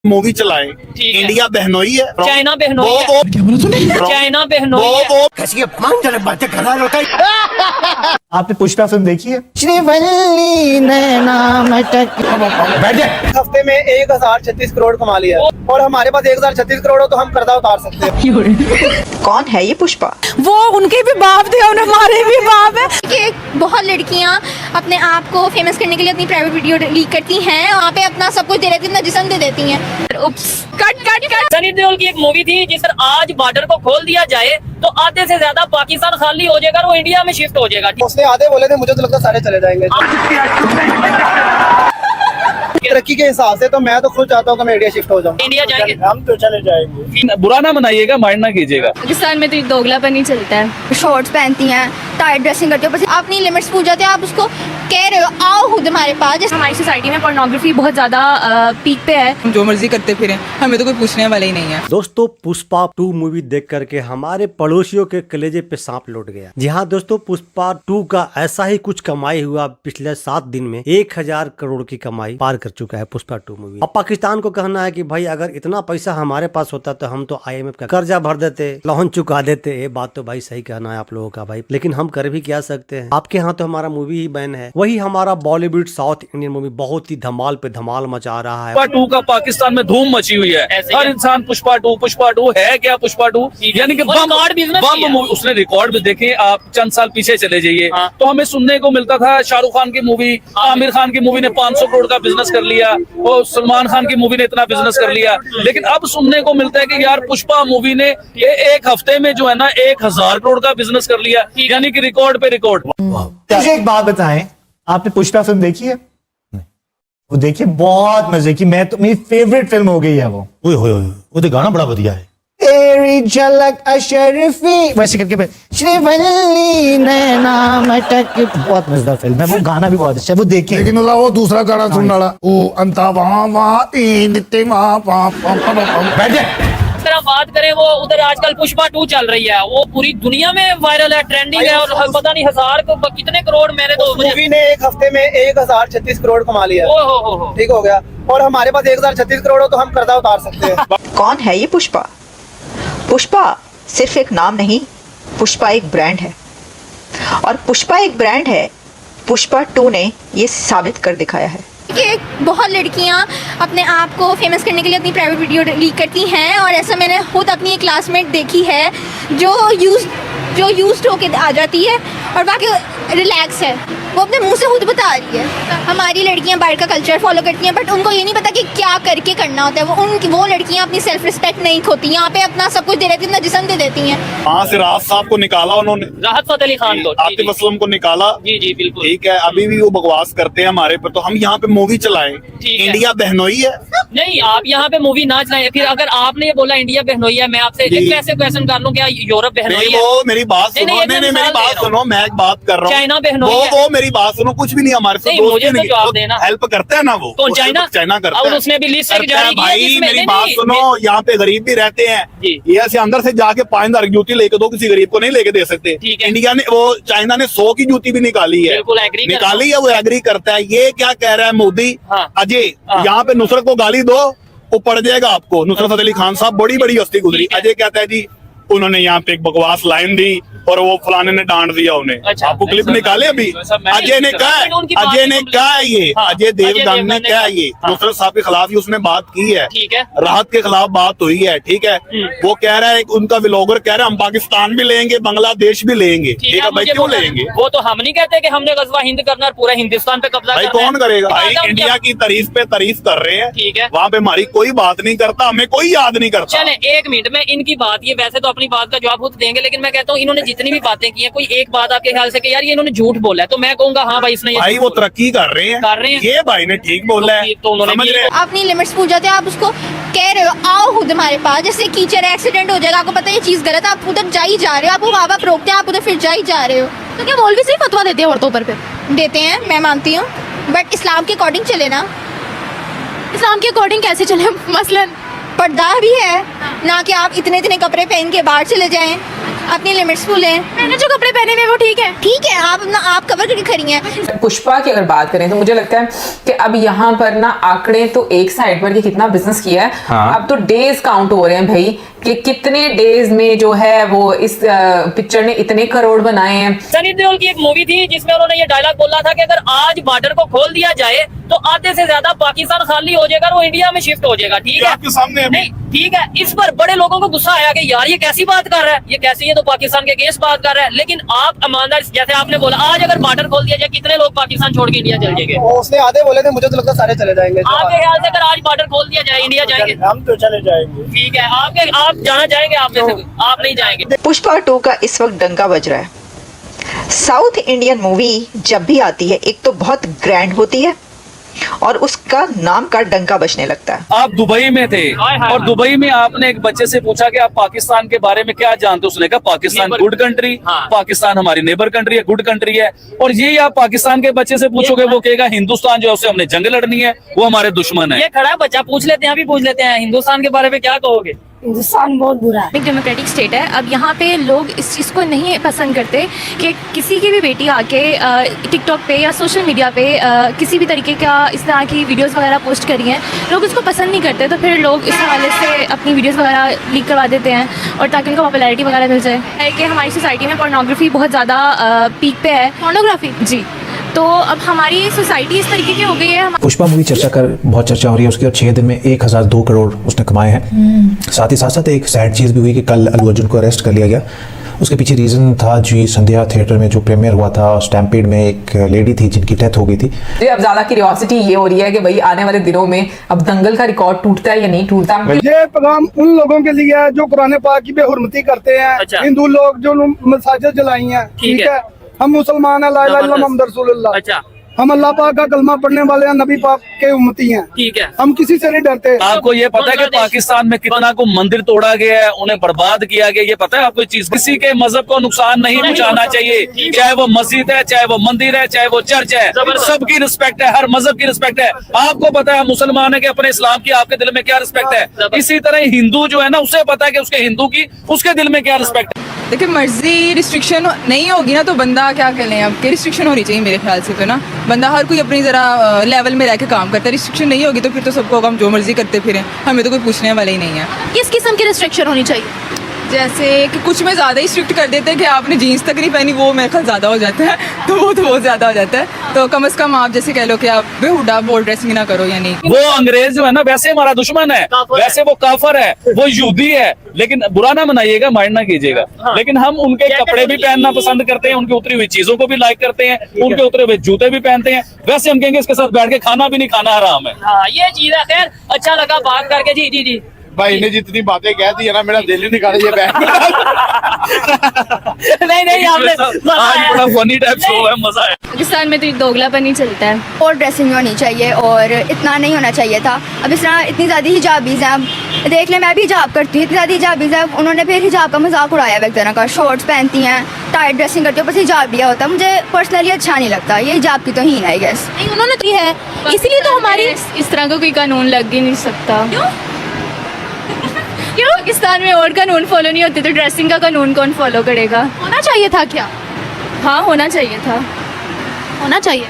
Movie चलाए। India बहनोई है, चाइना बहनोई है, चाइना बहनोई है। कैसी अपमानजनक बातें कर रहा है। आपने पुष्पा फिल्म देखी है? श्रीवल्ली नैना मटक। बैठ जाए। हफ्ते में 1036 करोड़ कमा लिया और हमारे पास 1036 करोड़ हो तो हम कर्जा उतार सकते हैं। कौन है ये पुष्पा? वो उनके भी बाप थे और हमारे भी बाप है। कि बहुत लड़कियां अपने आप को फेमस करने के लिए अपनी प्राइवेट वीडियो लीक करती हैं, वहाँ पे अपना सब कुछ दे देती हैं, अपना जिस्म दे देती हैं। Oops, cut cut cut. Sunny Deol की एक मूवी थी जिस पर आज बॉर्डर को खोल दिया जाए तो आधे से ज्यादा पाकिस्तान खाली हो जाएगा और वो इंडिया में शिफ्ट हो जाएगा। उसने आधे बोले थे, मुझे तो लगता है सारे चले जाएंगे तरक्की के हिसाब से। तो मैं तो खुद चाहता हूँ कि मैं इंडिया शिफ्ट हो जाऊँ। इंडिया जाएंगे, हम तो चले जाएंगे। बुरा ना मनाइएगा, माइंड ना कीजिएगा। पाकिस्तान में तो दोगलापन ही चलता है। शॉर्ट्स पहनती हैं, टाइट ड्रेसिंग करती हो, अपनी लिमिट्स भूल जाते हैं। आप उसको कह रहे हो आओ खुद हमारे पास। जैसे हमारी सोसाइटी में पोर्नोग्राफी बहुत ज्यादा पीक पे है। हम जो मर्जी करते फिरें, हमें तो कोई पूछने वाला ही नहीं है। दोस्तों, पुष्पा 2 मूवी देख करके हमारे पड़ोसियों के कलेजे पे सांप लौट गया। जी हाँ दोस्तों, पुष्पा 2 का ऐसा ही कुछ कमाई हुआ पिछले 7 दिन में 1000 करोड़ की कमाई पार कर चुका है पुष्पा 2 मूवी। अब पाकिस्तान को कहना है कि भाई अगर इतना पैसा हमारे पास होता तो हम तो IMF का कर्जा भर देते, लोन चुका देते। ये बात तो भाई सही कहना है आप लोगों का भाई, लेकिन हम कर भी क्या सकते हैं। आपके यहाँ तो हमारा मूवी ही बैन है, वही हमारा बॉलीवुड साउथ इंडियन मूवी बहुत ही धमाल पे धमाल मचा रहा है। पुष्पा 2 का पाकिस्तान में धूम मची हुई है। हर इंसान पुष्पा 2 है क्या? पुष्पा 2 यानी कि बम मूवी। उसने रिकॉर्ड भी देखे। आप चंद साल पीछे चले जाइए तो हमें सुनने को मिलता था शाहरुख खान की मूवी, आमिर खान की मूवी ने 500 करोड़ का बिजनेस कर लिया और सलमान खान की मूवी ने इतना बिजनेस कर लिया। लेकिन अब सुनने को मिलता है कि यार पुष्पा मूवी ने ये एक हफ्ते में जो है ना 1000 करोड़ का बिजनेस कर लिया, यानी कि रिकॉर्ड पे रिकॉर्ड। मुझे एक बात बताएं, आपने पुष्पा फिल्म देखी है? वो देखिए, बहुत मजे की। मैं तो मेरी फेवरेट फिल्म हो गई है वो। वो तो गाना बड़ा बढ़िया है। तेरी झलक अशरफी वैसे करके श्रीवल्ली नैना मटक। बहुत मजेदार फिल्म है वो, गाना भी बहुत अच्छा है, वो देखिए। लेकिन वो दूसरा गाना सुन रहा वो अंता वहाँ बैठ जाए। अगर हम बात करें वो उधर आजकल पुष्पा 2 चल रही है, वो पूरी दुनिया में वायरल है, ट्रेंडिंग है और पता नहीं कितने करोड़ मैंने तो मूवी ने एक हफ्ते में 1036 करोड़ कमा लिया। हो ठीक हो गया और हमारे पास 1036 करोड़ हो तो हम कर्जा उतार सकते हैं। कौन है ये पुष्पा? पुष्पा सिर्फ एक नाम नहीं, पुष्पा एक ब्रांड है। और पुष्पा एक ब्रांड है, पुष्पा 2 ने ये साबित कर दिखाया है। कि बहुत लड़कियां अपने आप को फेमस करने के लिए अपनी प्राइवेट वीडियो लीक करती हैं और ऐसा मैंने खुद अपनी एक क्लासमेट देखी है जो यूज्ड होके आ जाती है और बाकी रिलैक्स है। वो अपने मुंह से खुद बता रही है। हमारी लड़कियां बाहर का कल्चर फॉलो करती हैं बट उनको ये नहीं पता कि क्या करके करना होता है। वो लड़कियां अपनी सेल्फ रिस्पेक्ट नहीं खोती, यहाँ पे अपना सब कुछ दे देती हैं, अपना जिस्म दे देती हैं। वहाँ से राहत साहब को निकाला उन्होंने, राहत फतेह अली खान को, आतिफ असलम को निकाला। जी बिल्कुल ठीक है, अभी भी वो बकवास करते हैं हमारे पर। तो हम यहाँ पे मूवी चलाएं। इंडिया बहनोई है। नहीं, आप यहाँ पे मूवी ना चलाएं। फिर अगर आपने ये बोला इंडिया बहनोई है, मैं आपसे कैसे क्वेश्चन कर लूँ क्या यूरोप बहनोई है? वो मेरी बात सुनो, नहीं मेरी बात सुनो, मैं एक बात कर रहा हूँ। चाइना बहनोई है। वो मेरी बात सुनो, कुछ भी नहीं हमारे से मुझे तो जवाब देना। हेल्प करता है ना वो। कौन? चाइना करता है। उसने भी लिस्ट जारी की भाई मेरी बात सुनो, यहाँ पे गरीब भी रहते हैं। ये ऐसे अंदर से जाके 5000 जूती लेके दो, किसी गरीब को नहीं लेके दे सकते। इंडिया ने वो चाइना ने 100 की जूती भी निकाली है, निकाली है, वो एग्री करता है। ये क्या कह रहा है मोदी? अजय यहाँ पे नुसरत को गाली दो, वो पड़ जाएगा आपको। नुसरत फतेह अली खान साहब बड़ी बड़ी हस्ती गुजरी। अजय कहता है जी उन्होंने यहाँ पे एक बकवास लाइन दी और वो फलाने ने डांट दिया उन्हें। अच्छा, आपको क्लिप निकाले अभी? अजय ने कहा है, अजय ने कहा है ये, अजय देवगन ने कहा ये नुसरत साहब के खिलाफ ही उसने बात की है। ठीक है, राहत के खिलाफ बात हुई है। ठीक है, वो कह रहा है, उनका व्लॉगर कह रहा है हम पाकिस्तान भी लेंगे, बांग्लादेश भी लेंगे। ठीक है भाई, क्यों लेंगे? वो तो हम नहीं कहते कि हमने गजवा हिंद करना और पूरा हिंदुस्तान पे कब्जा भाई कौन करेगा? भाई इंडिया की तारीफ पे तारीफ कर रहे हैं। ठीक है, वहाँ पे हमारी कोई बात नहीं करता, हमें कोई याद नहीं करता। चले 1 मिनट में इनकी बात, ये वैसे तो अपनी बात का जवाब खुद देंगे, लेकिन मैं कहता हूँ इन्होंने जितनी भी बातें की हैं, कोई एक बात आपके ख्याल से कि यार ये इन्होंने झूठ बोला है, तो मैं कहूँगा हाँ भाई इसने भाई वो तरक्की कर रहे हैं, ये भाई ने ठीक बोला है। तो उन्होंने अपनी लिमिट्स भूल जाते हैं। आप उसको कह रहे हो आओ खुद हमारे पास। जैसे कीचड़ एक्सीडेंट हो जाएगा, आपको पता है ये चीज गलत है, आप उधर जा ही जा रहे हो, आपको माँ बाप रोकते हैं, आप उधर फिर जा ही जा रहे हो। तो क्या मौलवी से फतवा देते हैं औरतों पर? देते हैं, मैं मानती हूँ, बट इस्लाम के अकॉर्डिंग चले ना। इस्लाम के अकॉर्डिंग कैसे चले? मसलन पर्दा भी है ना कि आप इतने कपड़े पहन के बाहर चले जाएं। अपनी लिमिट्स भूलें। मैंने जो कपड़े पहने हुए वो ठीक है। ठीक है, आप कवर करके खड़ी हैं। पुष्पा की अगर बात करें तो मुझे लगता है कि अब यहाँ पर ना आंकड़े तो एक साइड पर, ये कितना बिजनेस किया है, अब तो डेज काउंट हो रहे हैं भाई कि कितने डेज में जो है वो इस पिक्चर ने इतने करोड़ बनाए हैं। सनी देओल की एक मूवी थी जिसमें उन्होंने ये डायलॉग बोला था कि अगर आज बॉर्डर को खोल दिया जाए तो आधे से ज्यादा पाकिस्तान खाली हो जाएगा और वो इंडिया में शिफ्ट हो जाएगा। ठीक है, आपके सामने नहीं ठीक है। इस पर बड़े लोगों को गुस्सा आया कि यार ये कैसी बात कर रहा है, ये कैसी, ये तो पाकिस्तान के अगेंस्ट बात कर रहा है। लेकिन आप ईमानदार, जैसे आपने बोला, आज अगर बॉर्डर खोल दिया जाए कितने लोग पाकिस्तान छोड़ के इंडिया चल जाएंगे? उसने आधे बोले थे, मुझे तो लगता है सारे चले जाएंगे। आपके ख्याल से अगर आज बॉर्डर खोल दिया जाए इंडिया जाएंगे? हम तो चले जाएंगे। ठीक है, आप जाना चाहेंगे? आप नहीं जाएंगे? पुष्पा 2 का इस वक्त डंका बज रहा है। साउथ इंडियन मूवी जब भी आती है एक तो बहुत ग्रैंड होती है और उसका नाम का डंका बजने लगता है। आप दुबई में थे और दुबई में आपने एक बच्चे से पूछा कि आप पाकिस्तान के बारे में क्या जानते हो, उसने कहा पाकिस्तान गुड कंट्री, पाकिस्तान हमारी नेबर कंट्री है, गुड कंट्री है। और यही आप पाकिस्तान के बच्चे से पूछोगे वो कहेगा हिंदुस्तान जो है उससे हमने जंग लड़नी है, वो हमारे दुश्मन है। ये खड़ा बच्चा पूछ लेते हैं, अभी पूछ लेते हैं, हिंदुस्तान के बारे में क्या कहोगे? हिंदुस्तान बहुत बुरा है। एक डेमोक्रेटिक स्टेट है। अब यहाँ पे लोग इस चीज़ को नहीं पसंद करते कि किसी की भी बेटी आके टिकटॉक पे या सोशल मीडिया पे किसी भी तरीके का इस तरह की वीडियोस वगैरह पोस्ट करी हैं, लोग उसको पसंद नहीं करते। तो फिर लोग इस हवाले से अपनी वीडियोस वगैरह लीक करवा देते हैं और ताकि उनको पॉपुलैरिटी वगैरह मिल जाए। है कि हमारी सोसाइटी में पोर्नोग्राफी बहुत ज़्यादा पीक पे है। पोर्नोग्राफी जी, तो अब हमारी सोसाइटी इस तरीके की हो गई है। पुष्पा मूवी बहुत चर्चा हो रही है उसकी, और 6 दिन में 1002 करोड़ उसने कमाए हैं। साथ ही एक सैड चीज़ भी हुई कि कल अल्लू अर्जुन को अरेस्ट कर लिया गया। उसके पीछे रीज़न था जी संध्या थिएटर में जो प्रीमियर हुआ था, स्टैम्पेड में एक लेडी थी जिनकी डेथ हो गई थी। अब ज्यादा क्यूरियोसिटी ये हो रही है कि भाई आने वाले दिनों में अब दंगल का रिकॉर्ड टूटता है या नहीं टूटता। ये पैगाम उन लोगों के लिए है जो कुरान पाक की बेहुरमती करते हैं। हिंदू लोग जो मसाजिद जलाई हैं, ठीक है, हम मुसलमान हैं, ला इलाहा इल्लल्लाह मुहम्मद रसूलुल्लाह। अच्छा, हम अल्लाह पाक का कलमा पढ़ने वाले हैं, नबी पाक के उम्मती हैं। ठीक है, हम किसी से नहीं डरते। आपको ये पता है कि पाकिस्तान में कितना को मंदिर तोड़ा गया है, उन्हें बर्बाद किया गया, ये पता है आपको? चीज किसी के मजहब को नुकसान नहीं पहुंचाना चाहिए, चाहे वो मस्जिद है, चाहे वो मंदिर है, चाहे वो चर्च है, सबकी रिस्पेक्ट है, हर मजहब की रिस्पेक्ट है। आपको पता है मुसलमान है कि अपने इस्लाम की आपके दिल में क्या रिस्पेक्ट है, इसी तरह हिंदू जो है ना उसे पता है कि उसके हिंदू की उसके दिल में क्या रिस्पेक्ट है। देखिए मर्जी रिस्ट्रिक्शन नहीं होगी ना तो बंदा क्या कर ले, अब रिस्ट्रिक्शन होनी चाहिए मेरे ख्याल से। तो ना बंदा हर कोई अपनी जरा लेवल में रह के काम करता है। रिस्ट्रिक्शन नहीं होगी तो फिर तो सबको हम जो मर्जी करते फिरें, हमें तो कोई पूछने वाला ही नहीं है। किस किस्म की रिस्ट्रिक्शन होनी चाहिए? जैसे कि कुछ में ज़्यादा ही स्ट्रिक्ट कर देते हैं कि आपने जीन्स तक नहीं पहनी, वो मेरे ख्याल ज़्यादा हो जाता है, तो वो तो बहुत ज़्यादा हो जाता है। तो कम से कम आप जैसे कह लो कि आप बेहुदा बोल्ड ड्रेसिंग ना करो, यानी वो अंग्रेज जो है ना वैसे हमारा दुश्मन है, वैसे वो काफर है, वो यहूदी है, लेकिन बुरा ना मनाइएगा, माइंड ना कीजिएगा। लेकिन हम उनके कपड़े भी पहनना पसंद करते हैं, उनकी उतरी हुई चीजों को भी लाइक करते हैं, उनके उतरे हुए जूते भी पहनते हैं। वैसे हम कहेंगे इसके साथ बैठ के खाना भी नहीं खाना हराम है। हाँ, ये चीज है। खैर, अच्छा लगा बात करके। जी जी जी भाई ने जितनी बातें कह दी है ना, मेरा दिल ही निकाल ये नहीं आपने आज बड़ा फनी टाइप शो है, मजा है। पाकिस्तान में तो दोगलापन ही चलता है। और ड्रेसिंग होनी चाहिए और इतना नहीं होना चाहिए था। अब इस तरह इतनी ज़्यादा हिजाबीज़ हैं, अब देख ले, मैं भी हिजाब करती हूँ, इतनी ज़्यादा हिजाबीज़ है, उन्होंने फिर हिजाब का मजाक उड़ाया है एक तरह का। शॉर्ट्स पहनती हैं, टाइट ड्रेसिंग करती है, बस हिजाब दिया होता है। मुझे पर्सनली अच्छा नहीं लगता, ये हिजाब की तो ही है गैस। नहीं, उन्होंने तो है, इसीलिए तो हमारी इस तरह का कोई कानून लग ही नहीं सकता। क्यों? पाकिस्तान में और कानून फॉलो नहीं होते तो ड्रेसिंग का कानून कौन फॉलो करेगा? होना चाहिए था क्या? हाँ, होना चाहिए था, होना चाहिए,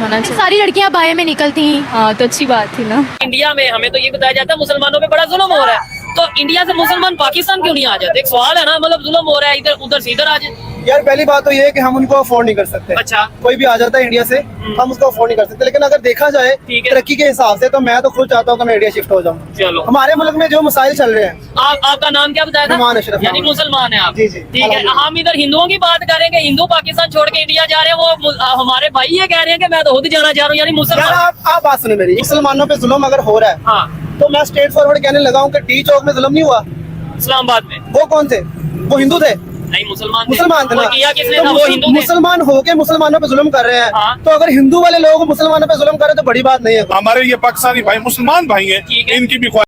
होना चाहिए। सारी लड़कियां बाएं में निकलती हैं, हाँ तो अच्छी बात थी ना। इंडिया में हमें तो ये बताया जाता है मुसलमानों पे बड़ा जुल्म हो रहा है, तो इंडिया से मुसलमान पाकिस्तान क्यों नहीं आ जाते? एक सवाल है ना, मतलब जुल्म हो रहा है, इधर उधर से इधर आ जाए। यार पहली बात तो ये है कि हम उनको अफोर्ड नहीं कर सकते। अच्छा, कोई भी आ जाता है इंडिया से, हम उसको अफोर्ड नहीं कर सकते। लेकिन अगर देखा जाए तरक्की के हिसाब से तो मैं तो खुद चाहता हूँ कि मैं इंडिया शिफ्ट हो जाऊँ। चलो, हमारे मुल्क में जो मसाइल चल रहे हैं। आपका नाम क्या बताया था? नुमान अशरफ। यानी मुसलमान है आप? जी जी, ठीक है। हम इधर हिंदुओं की बात करेंगे, हिंदू पाकिस्तान छोड़ के इंडिया जा रहे हैं, वो हमारे भाई ये कह रहे हैं कि मैं तो खुद जाना चाह रहा हूँ, यानी मुसलमान। आप बात सुने मेरी, मुसलमानों पे जुल्म अगर हो रहा है, हाँ, तो मैं स्ट्रेट फॉरवर्ड कहने लगा हूँ कि डी चौक में जुल्म नहीं हुआ इस्लामाबाद में। वो कौन थे? वो हिंदू थे? नहीं, मुसलमान थे ना। किया किसने था? तो वो हिंदू थे। मुसलमान होके मुसलमानों पे जुल्म कर रहे हैं। हाँ। तो अगर हिंदू वाले लोग मुसलमानों पे जुल्म कर रहे हैं तो बड़ी बात नहीं है। हमारे ये पाकिस्तानी भाई मुसलमान भाई हैं, इनकी भी